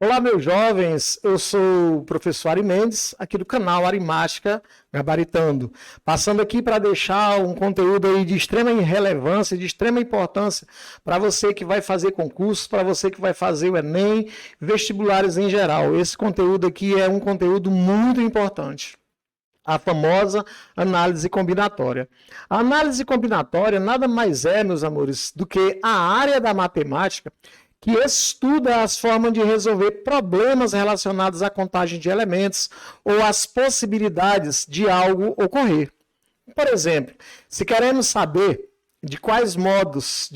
Olá, meus jovens, eu sou o professor Ari Mendes, aqui do canal Arimática Gabaritando, passando aqui para deixar um conteúdo aí de extrema relevância, de extrema importância para você que vai fazer concursos, para você que vai fazer o Enem, vestibulares em geral. Esse conteúdo aqui é um conteúdo muito importante. A famosa análise combinatória. A análise combinatória nada mais é, meus amores, do que a área da matemática que estuda as formas de resolver problemas relacionados à contagem de elementos ou as possibilidades de algo ocorrer. Por exemplo, se queremos saber de quais modos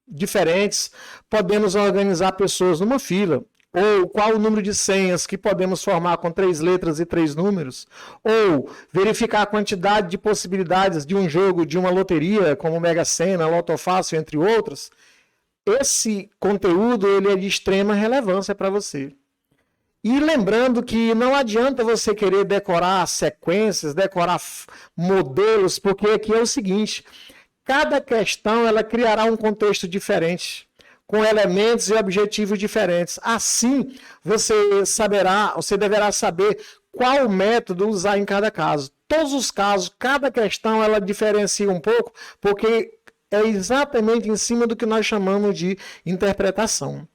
diferentes podemos organizar pessoas numa fila, ou qual o número de senhas que podemos formar com 3 letras e 3 números, ou verificar a quantidade de possibilidades de um jogo, de uma loteria, como Mega Sena, Loto Fácil, entre outros, esse conteúdo ele é de extrema relevância para você. E lembrando que não adianta você querer decorar sequências, decorar modelos, porque aqui é o seguinte, cada questão ela criará um contexto diferente, com elementos e objetivos diferentes. Assim, você deverá saber qual método usar em cada caso. Todos os casos, cada questão ela diferencia um pouco, porque é exatamente em cima do que nós chamamos de interpretação.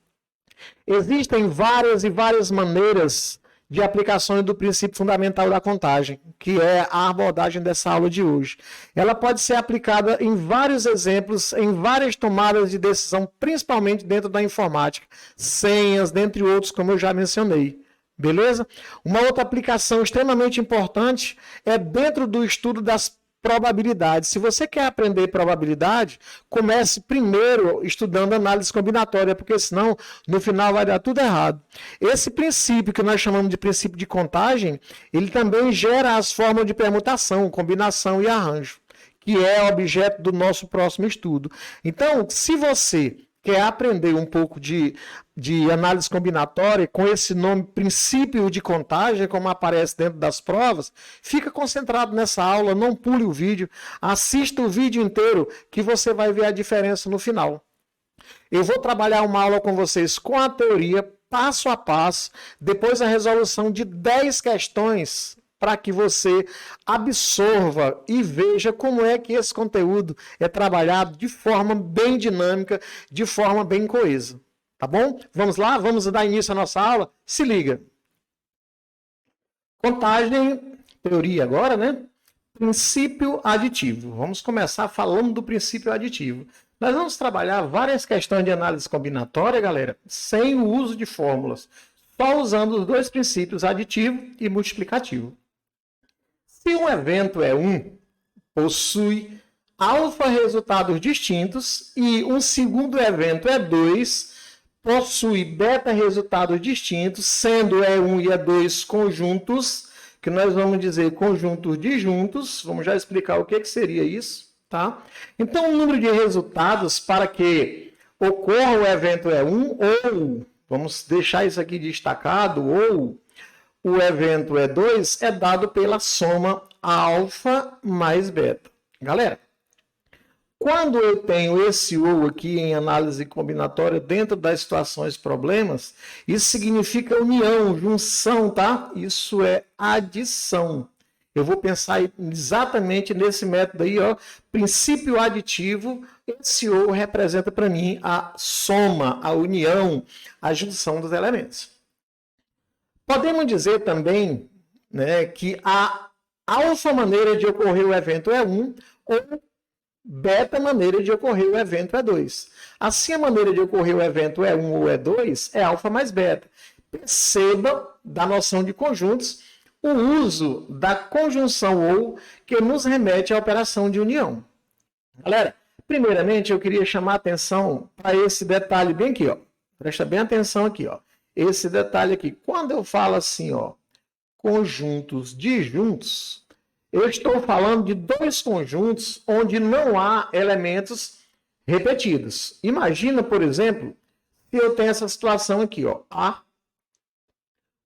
Existem várias e várias maneiras de aplicações do princípio fundamental da contagem, que é a abordagem dessa aula de hoje. Ela pode ser aplicada em vários exemplos, em várias tomadas de decisão, principalmente dentro da informática, senhas, dentre outros, como eu já mencionei. Beleza? Uma outra aplicação extremamente importante é dentro do estudo das probabilidade. Se você quer aprender probabilidade, comece primeiro estudando análise combinatória, porque senão no final vai dar tudo errado. Esse princípio que nós chamamos de princípio de contagem, ele também gera as formas de permutação, combinação e arranjo, que é objeto do nosso próximo estudo. Então, se você quer aprender um pouco de análise combinatória, com esse nome princípio de contagem, como aparece dentro das provas, fica concentrado nessa aula, não pule o vídeo, assista o vídeo inteiro, que você vai ver a diferença no final. Eu vou trabalhar uma aula com vocês com a teoria, passo a passo, depois a resolução de 10 questões, para que você absorva e veja como é que esse conteúdo é trabalhado de forma bem dinâmica, de forma bem coesa. Tá bom? Vamos lá? Vamos dar início à nossa aula? Se liga. Contagem, teoria agora, né? Princípio aditivo. Vamos começar falando do princípio aditivo. Nós vamos trabalhar várias questões de análise combinatória, galera, sem o uso de fórmulas, só usando os dois princípios aditivo e multiplicativo. Se um evento é 1, possui alfa resultados distintos e um segundo evento é 2, possui beta resultados distintos, sendo E1 e E2 conjuntos, que nós vamos dizer conjuntos disjuntos. Vamos já explicar o que seria isso, tá? Então, o número de resultados para que ocorra o evento E1 ou, vamos deixar isso aqui destacado, ou o evento E2 é dado pela soma alfa mais beta. Galera, quando eu tenho esse ou aqui em análise combinatória dentro das situações problemas, isso significa união, junção, tá? Isso é adição. Eu vou pensar exatamente nesse método aí, ó, princípio aditivo. Esse ou representa para mim a soma, a união, a junção dos elementos. Podemos dizer também, né, que a alfa maneira de ocorrer o evento é 1 ou beta maneira de ocorrer o evento é 2. Assim, a maneira de ocorrer o evento é 1 ou é 2 é alfa mais beta. Perceba, da noção de conjuntos, o uso da conjunção ou, que nos remete à operação de união. Galera, primeiramente eu queria chamar a atenção para esse detalhe bem aqui, ó. Presta bem atenção aqui, ó. Esse detalhe aqui. Quando eu falo assim, ó, conjuntos disjuntos, eu estou falando de dois conjuntos onde não há elementos repetidos. Imagina, por exemplo, se eu tenho essa situação aqui, ó, A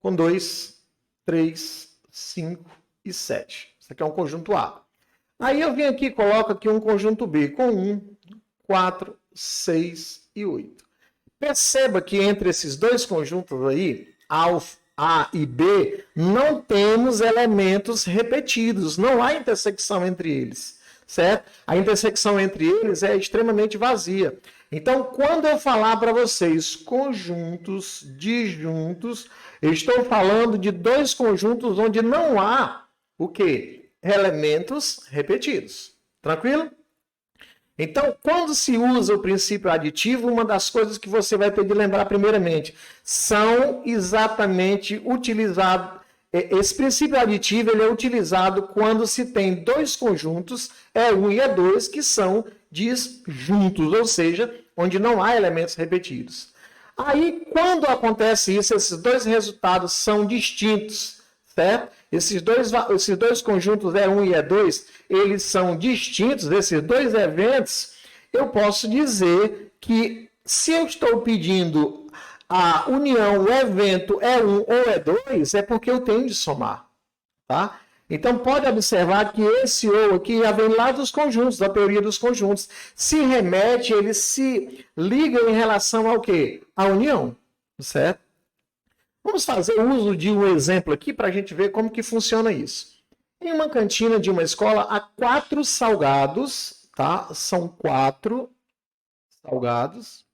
com 2, 3, 5 e 7. Isso aqui é um conjunto A. Aí eu venho aqui e coloco aqui um conjunto B com 1, 4, 6 e 8. Perceba que entre esses dois conjuntos aí, A e B, não temos elementos repetidos, não há intersecção entre eles, certo? A intersecção entre eles é extremamente vazia. Então, quando eu falar para vocês conjuntos, disjuntos, eu estou falando de dois conjuntos onde não há o quê? Elementos repetidos. Tranquilo? Então, quando se usa o princípio aditivo, uma das coisas que você vai ter de lembrar primeiramente, são exatamente utilizados. Esse princípio aditivo ele é utilizado quando se tem dois conjuntos, E1 e E2, que são disjuntos, ou seja, onde não há elementos repetidos. Aí, quando acontece isso, esses dois resultados são distintos, certo? Esses dois conjuntos E1 e E2, eles são distintos, esses dois eventos, eu posso dizer que se eu estou pedindo a união, o evento E1 ou E2, é porque eu tenho de somar, tá? Então, pode observar que esse ou aqui já vem lá dos conjuntos, da teoria dos conjuntos. Se remete, ele se liga em relação ao quê? À união, certo? Vamos fazer uso de um exemplo aqui para a gente ver como que funciona isso. Em uma cantina de uma escola, há 4 salgados, tá? São 4 salgados,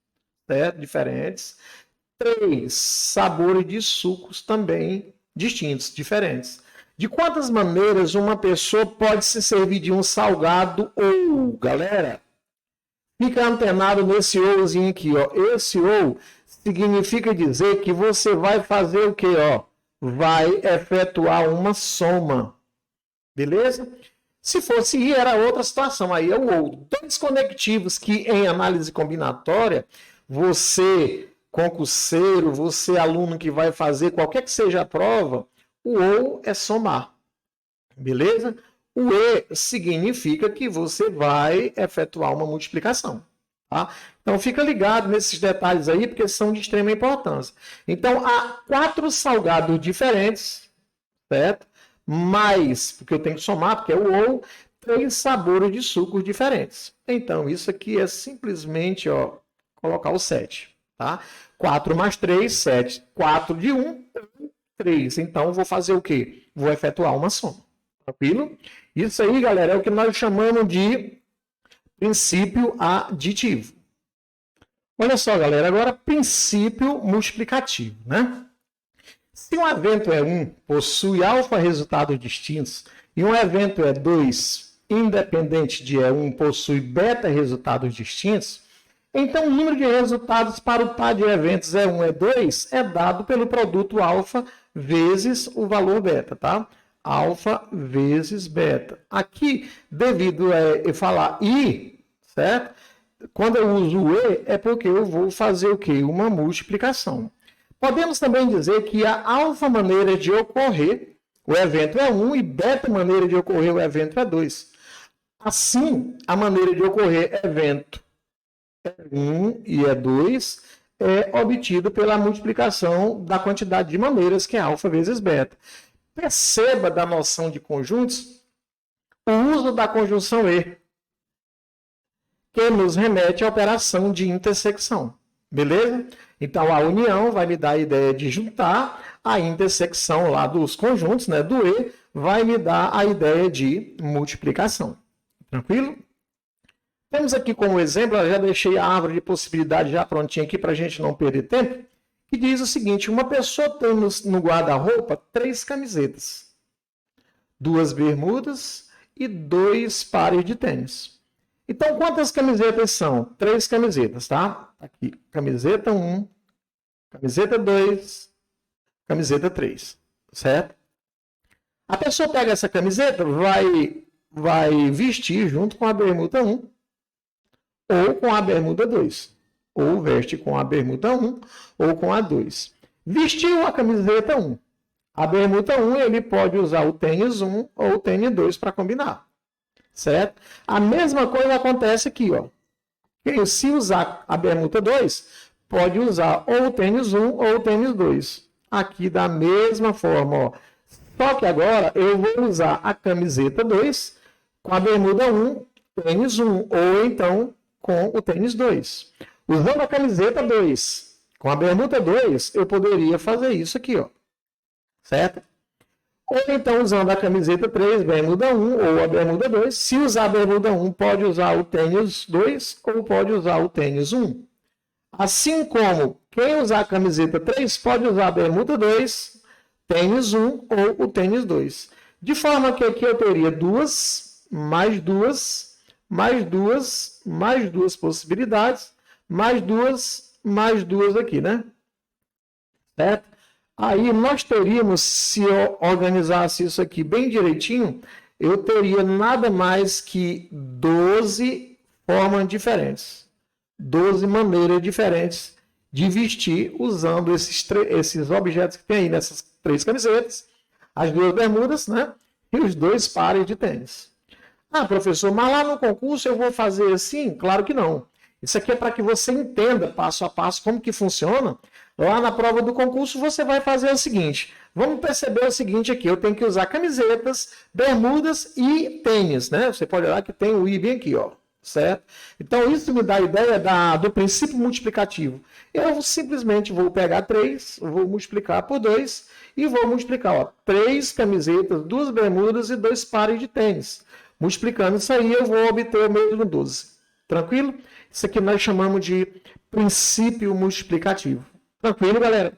certo? Diferentes. 3 sabores de sucos também distintos, diferentes. De quantas maneiras uma pessoa pode se servir de um salgado ou, galera, fica antenado nesse ouzinho aqui, ó. Esse ou significa dizer que você vai fazer o quê, ó? Vai efetuar uma soma. Beleza? Se fosse I, era outra situação. Aí é o ou. Dois conectivos que em análise combinatória, você, concurseiro, você, aluno que vai fazer qualquer que seja a prova, o ou é somar. Beleza? O e significa que você vai efetuar uma multiplicação. Tá? Então, fica ligado nesses detalhes aí, porque são de extrema importância. Então, há 4 salgados diferentes, certo? Mais, porque eu tenho que somar, porque é o ou, 3 sabores de sucos diferentes. Então, isso aqui é simplesmente, ó, colocar o 7. Tá? 4 mais 3, 7. 4 de 1, 3. Então, eu vou fazer o quê? Vou efetuar uma soma. Tranquilo? Isso aí, galera, é o que nós chamamos de princípio aditivo. Olha só, galera, agora princípio multiplicativo, né? Se um evento E1 possui alfa resultados distintos e um evento E2 independente de E1 possui beta resultados distintos, então o número de resultados para o par de eventos E1 e E2 é dado pelo produto alfa vezes o valor beta, tá? Alfa vezes beta. Aqui, devido a eu falar I, certo? Quando eu uso o E, é porque eu vou fazer o quê? Uma multiplicação. Podemos também dizer que a alfa maneira de ocorrer o evento é 1 e beta maneira de ocorrer o evento é 2. Assim, a maneira de ocorrer evento é 1 e é 2 é obtido pela multiplicação da quantidade de maneiras, que é alfa vezes beta. Perceba da noção de conjuntos o uso da conjunção e, que nos remete à operação de intersecção. Beleza? Então, a união vai me dar a ideia de juntar, a intersecção lá dos conjuntos, né, do E, vai me dar a ideia de multiplicação. Tranquilo? Temos aqui como exemplo, eu já deixei a árvore de possibilidade já prontinha aqui para a gente não perder tempo, que diz o seguinte: uma pessoa tem no guarda-roupa 3 camisetas, 2 bermudas e 2 pares de tênis. Então, quantas camisetas são? 3 camisetas, tá? Aqui, camiseta 1, camiseta 2, camiseta 3, certo? A pessoa pega essa camiseta, vai vestir junto com a bermuda 1 ou com a bermuda 2. Ou veste com a bermuda 1 ou com a 2. Vestiu a camiseta 1. A bermuda 1, ele pode usar o tênis 1 ou o tênis 2 para combinar. Certo? A mesma coisa acontece aqui, ó. Se usar a bermuda 2, pode usar ou o tênis 1 ou o tênis 2. Aqui da mesma forma, ó. Só que agora eu vou usar a camiseta 2 com a bermuda 1, tênis 1, ou então com o tênis 2. Usando a camiseta 2, com a bermuda 2, eu poderia fazer isso aqui, ó. Certo? Ou então, usando a camiseta 3, bermuda 1 ou a bermuda 2. Se usar a bermuda 1, pode usar o tênis 2 ou pode usar o tênis 1. Assim como quem usar a camiseta 3 pode usar a bermuda 2, tênis 1 ou o tênis 2. De forma que aqui eu teria duas, mais duas, mais duas, mais duas possibilidades, mais duas aqui, né? Certo? Aí nós teríamos, se eu organizasse isso aqui bem direitinho, eu teria nada mais que 12 formas diferentes. 12 maneiras diferentes de vestir usando esses objetos que tem aí nessas 3 camisetas, as 2 bermudas, né? E os 2 pares de tênis. Ah, professor, mas lá no concurso eu vou fazer assim? Claro que não. Isso aqui é para que você entenda passo a passo como que funciona. Lá na prova do concurso você vai fazer o seguinte. Vamos perceber o seguinte aqui. Eu tenho que usar camisetas, bermudas e tênis, né? Você pode olhar que tem o I bem aqui, ó. Certo? Então isso me dá a ideia do princípio multiplicativo. Eu simplesmente vou pegar 3, vou multiplicar por 2 e vou multiplicar, ó, 3 camisetas, 2 bermudas e 2 pares de tênis. Multiplicando isso aí, eu vou obter o mesmo 12. Tranquilo? Isso aqui nós chamamos de princípio multiplicativo. Tranquilo, galera?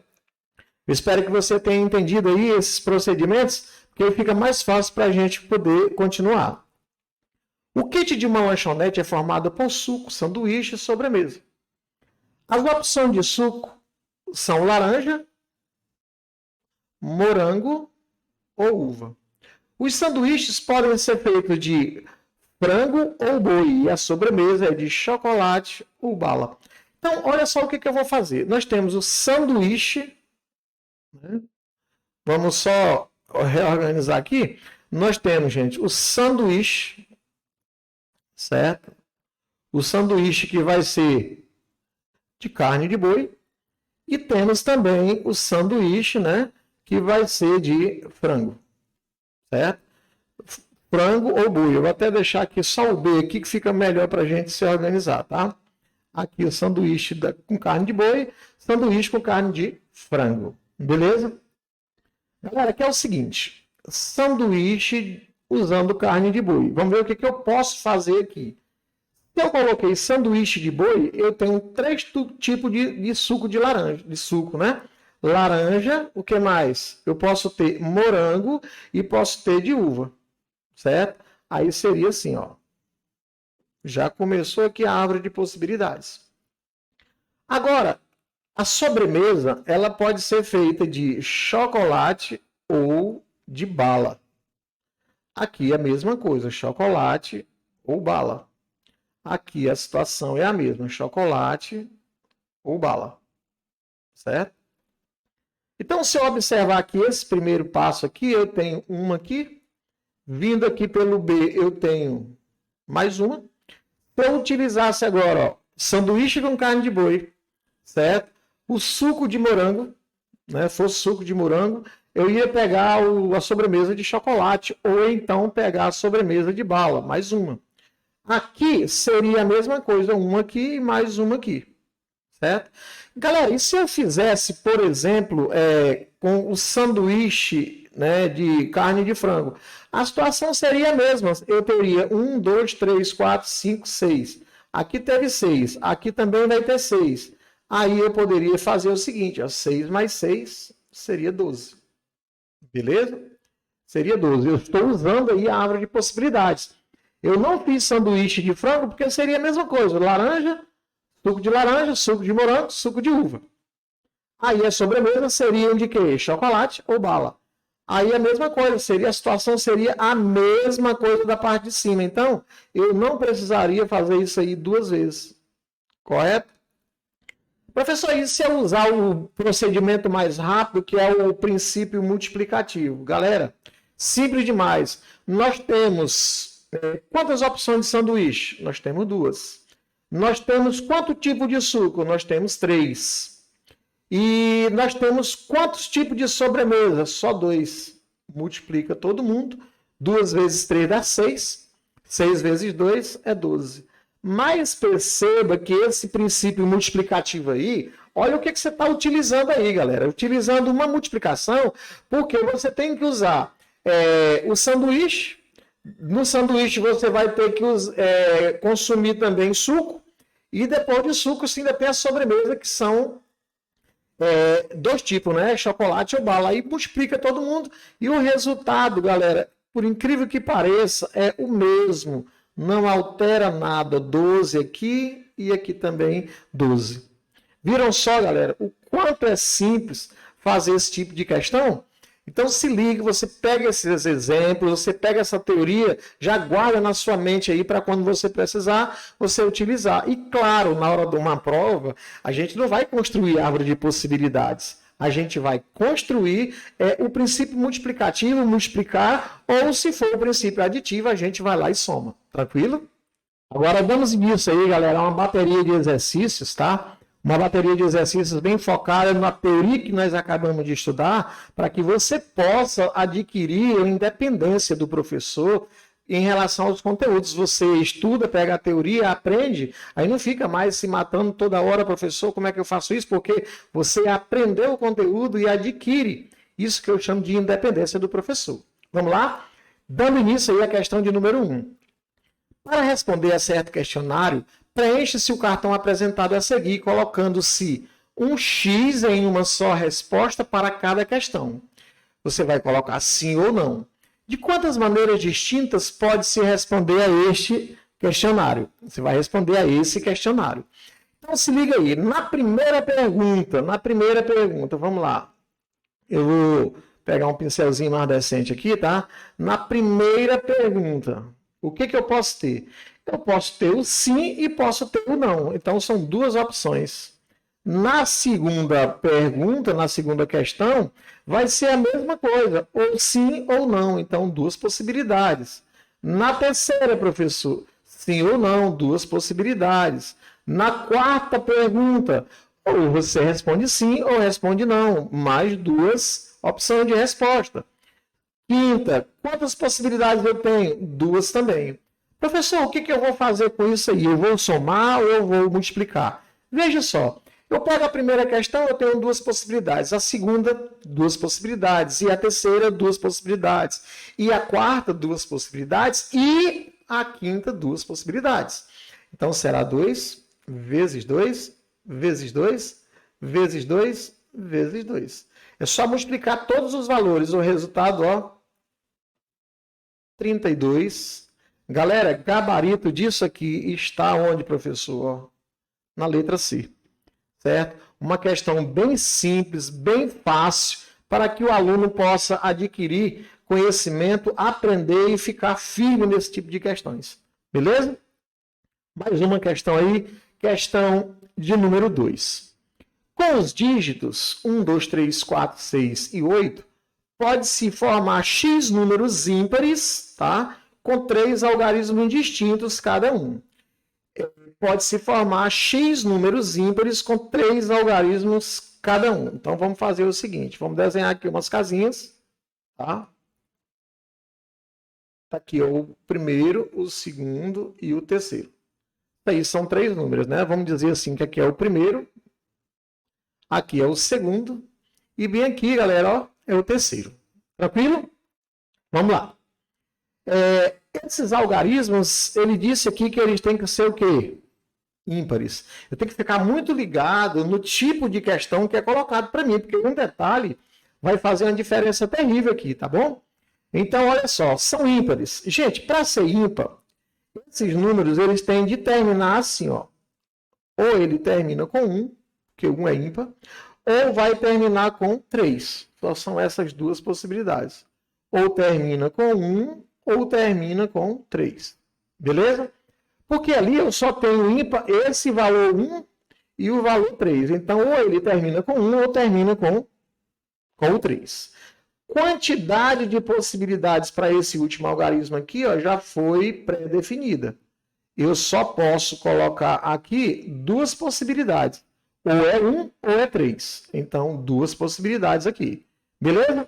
Eu espero que você tenha entendido aí esses procedimentos, porque aí fica mais fácil para a gente poder continuar. O kit de uma lanchonete é formado por suco, sanduíche e sobremesa. As opções de suco são laranja, morango ou uva. Os sanduíches podem ser feitos de frango ou boi e a sobremesa é de chocolate ou bala. Então, olha só o que eu vou fazer. Nós temos o sanduíche, né? Vamos só reorganizar aqui. Nós temos, gente, o sanduíche, certo? O sanduíche que vai ser de carne de boi. E temos também o sanduíche, né? Que vai ser de frango, certo? Frango ou boi. Eu vou até deixar aqui só o B aqui que fica melhor para a gente se organizar, tá? Aqui o sanduíche com carne de boi, sanduíche com carne de frango. Beleza? Galera, aqui é o seguinte. Sanduíche usando carne de boi. Vamos ver o que eu posso fazer aqui. Se eu coloquei sanduíche de boi, eu tenho 3 tipos de suco de laranja. De suco, né? Laranja, o que mais? Eu posso ter morango e posso ter de uva. Certo? Aí seria assim, ó. Já começou aqui a árvore de possibilidades. Agora, a sobremesa, ela pode ser feita de chocolate ou de bala. Aqui é a mesma coisa, chocolate ou bala. Aqui a situação é a mesma, chocolate ou bala. Certo? Então, se eu observar aqui esse primeiro passo aqui, eu tenho uma aqui. Vindo aqui pelo B, eu tenho mais uma. Se eu utilizasse agora, ó, sanduíche com carne de boi, certo? O suco de morango, né? Fosse suco de morango, eu ia pegar a sobremesa de chocolate, ou então pegar a sobremesa de bala, mais uma. Aqui seria a mesma coisa, uma aqui e mais uma aqui, certo? Galera, e se eu fizesse, por exemplo, com o sanduíche, né, de carne de frango? A situação seria a mesma. Eu teria 1, 2, 3, 4, 5, 6. Aqui teve 6. Aqui também vai ter 6. Aí eu poderia fazer o seguinte, ó, 6 mais 6 seria 12. Beleza? Seria 12. Eu estou usando aí a árvore de possibilidades. Eu não fiz sanduíche de frango porque seria a mesma coisa. Laranja, suco de morango, suco de uva. Aí a sobremesa seria de quê? Chocolate ou bala. Aí a mesma coisa, a situação seria a mesma coisa da parte de cima. Então, eu não precisaria fazer isso aí 2 vezes. Correto? Professor, e se eu usar o procedimento mais rápido, que é o princípio multiplicativo? Galera, simples demais. Nós temos quantas opções de sanduíche? Nós temos 2. Nós temos quanto tipo de suco? Nós temos 3. E nós temos quantos tipos de sobremesa? Só 2. Multiplica todo mundo. 2 vezes 3 dá 6. 6 vezes 2 é 12. Mas perceba que esse princípio multiplicativo aí, olha o que você está utilizando aí, galera. Utilizando uma multiplicação, porque você tem que usar o sanduíche. No sanduíche você vai ter que consumir também suco. E depois de suco, você ainda tem a sobremesa, que são dois tipos, né? Chocolate ou bala. Aí multiplica todo mundo. E o resultado, galera, por incrível que pareça, é o mesmo. Não altera nada. 12 aqui e aqui também 12. Viram só, galera, o quanto é simples fazer esse tipo de questão? Então se liga, você pega esses exemplos, você pega essa teoria, já guarda na sua mente aí para quando você precisar, você utilizar. E claro, na hora de uma prova, a gente não vai construir árvore de possibilidades. A gente vai construir o princípio multiplicativo, multiplicar, ou se for o princípio aditivo, a gente vai lá e soma. Tranquilo? Agora vamos início aí, galera, a uma bateria de exercícios, tá? Uma bateria de exercícios bem focada na teoria que nós acabamos de estudar, para que você possa adquirir a independência do professor em relação aos conteúdos. Você estuda, pega a teoria, aprende, aí não fica mais se matando toda hora, professor, como é que eu faço isso? Porque você aprendeu o conteúdo e adquire isso que eu chamo de independência do professor. Vamos lá? Dando início aí à questão de número 1. Para responder a certo questionário, preenche-se o cartão apresentado a seguir, colocando-se um X em uma só resposta para cada questão. Você vai colocar sim ou não. De quantas maneiras distintas pode-se responder a este questionário? Você vai responder a esse questionário. Então se liga aí, na primeira pergunta, vamos lá. Eu vou pegar um pincelzinho mais decente aqui, tá? Na primeira pergunta, o que eu posso ter? Eu posso ter o sim e posso ter o não. Então, são duas opções. Na segunda pergunta, na segunda questão, vai ser a mesma coisa, ou sim ou não. Então, duas possibilidades. Na terceira, professor, sim ou não, duas possibilidades. Na quarta pergunta, ou você responde sim ou responde não, mais duas opções de resposta. Quinta, quantas possibilidades eu tenho? Duas também. Professor, o que eu vou fazer com isso aí? Eu vou somar ou eu vou multiplicar? Veja só, eu pego a primeira questão, eu tenho duas possibilidades. A segunda, duas possibilidades. E a terceira, duas possibilidades. E a quarta, duas possibilidades. E a quinta, duas possibilidades. Então, será 2 vezes 2, vezes 2, vezes 2, vezes 2. É só multiplicar todos os valores. O resultado, ó, 32. Galera, gabarito disso aqui está onde, professor? Na letra C, certo? Uma questão bem simples, bem fácil, para que o aluno possa adquirir conhecimento, aprender e ficar firme nesse tipo de questões. Beleza? Mais uma questão aí, questão de número 2. Com os dígitos 1, 2, 3, 4, 6 e 8, pode-se formar X números ímpares, tá? Com 3 algarismos distintos cada um. Pode-se formar X números ímpares com 3 algarismos cada um. Então, vamos fazer o seguinte. Vamos desenhar aqui umas casinhas. Tá? Tá aqui o primeiro, o segundo e o terceiro. Aí são 3 números, né? Vamos dizer assim que aqui é o primeiro. Aqui é o segundo. E bem aqui, galera, ó, é o terceiro. Tranquilo? Vamos lá. Esses algarismos, ele disse aqui que eles têm que ser o quê? Ímpares. Eu tenho que ficar muito ligado no tipo de questão que é colocado para mim, porque um detalhe vai fazer uma diferença terrível aqui, tá bom? Então, olha só, são ímpares. Gente, para ser ímpar, esses números, eles têm de terminar assim, ó. Ou ele termina com 1, porque 1 é ímpar, ou vai terminar com 3. Só são essas duas possibilidades. Ou termina com 1, ou termina com 3. Beleza? Porque ali eu só tenho ímpar esse valor 1 e o valor 3. Então, ou ele termina com 1 ou termina com o 3. Quantidade de possibilidades para esse último algarismo aqui, ó, já foi pré-definida. Eu só posso colocar aqui duas possibilidades. Ou é 1 ou é 3. Então, duas possibilidades aqui. Beleza?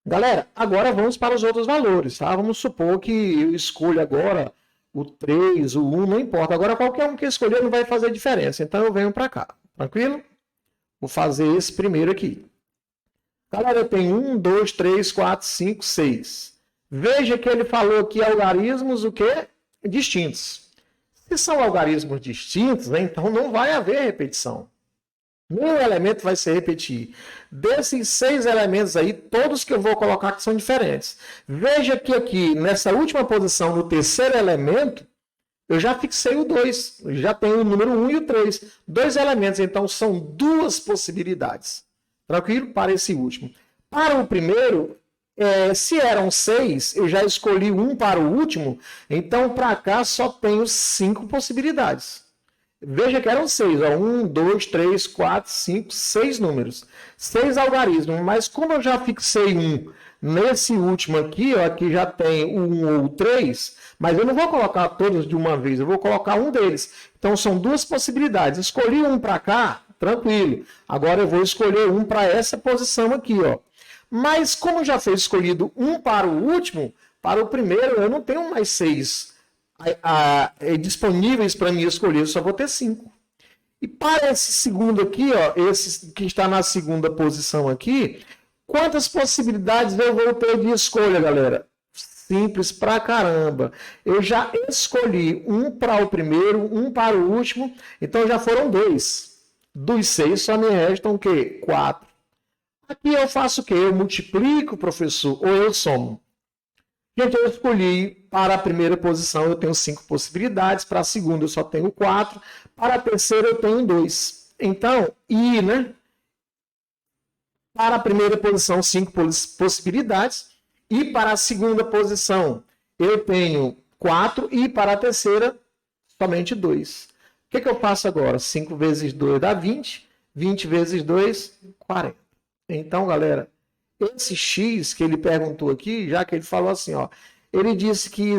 Galera, agora vamos para os outros valores, tá? Vamos supor que eu escolho agora o 3, o 1, não importa. Agora, qualquer um que escolher não vai fazer diferença. Então, eu venho para cá. Tranquilo? Vou fazer esse primeiro aqui. Galera, eu tenho 1, 2, 3, 4, 5, 6. Veja que ele falou aqui algarismos o quê? Distintos. Se são algarismos distintos, né, então não vai haver repetição. Nenhum elemento vai se repetir. Desses 6 elementos aí, todos que eu vou colocar que são diferentes. Veja que aqui, nessa última posição, no terceiro elemento, eu já fixei o 2. Já tenho o número 1 e o 3. 2 elementos, então são 2 possibilidades. Tranquilo? Para esse último. Para o primeiro, se eram 6, eu já escolhi 1 para o último, então para cá só tenho 5 possibilidades. Veja que eram 6, 1, 2, 3, 4, 5, 6 números. 6 algarismos, mas como eu já fixei 1 nesse último aqui, ó, aqui já tem o 1 ou o 3, mas eu não vou colocar todos de uma vez, eu vou colocar um deles. Então são 2 possibilidades. Escolhi um para cá, tranquilo. Agora eu vou escolher um para essa posição aqui, ó. Mas como já foi escolhido um para o último, para o primeiro eu não tenho mais 6 disponíveis para mim escolher, eu só vou ter 5. E para esse segundo aqui, ó, esse que está na segunda posição aqui, quantas possibilidades eu vou ter de escolha, galera? Simples pra caramba. Eu já escolhi um para o primeiro, um para o último, então já foram 2. Dos 6 só me restam o quê? 4. Aqui eu faço o quê? Eu multiplico, professor, ou eu somo? Gente, eu escolhi para a primeira posição, eu tenho 5 possibilidades. Para a segunda, eu só tenho 4. Para a terceira, eu tenho 2. Então, né? Para a primeira posição, 5 possibilidades. E para a segunda posição, eu tenho 4. E para a terceira, somente 2. O que eu faço agora? 5 vezes 2 dá 20. 20 vezes 2, 40. Então, galera, esse X que ele perguntou aqui, já que ele falou assim, ó, ele disse que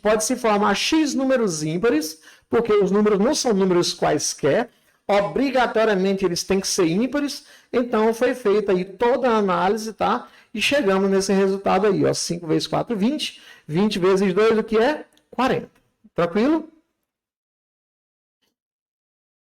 pode-se formar X números ímpares, porque os números não são números quaisquer, obrigatoriamente eles têm que ser ímpares, então foi feita aí toda a análise, tá? E chegamos nesse resultado aí, ó, 5 vezes 4, 20, 20 vezes 2, o que é? 40. Tranquilo?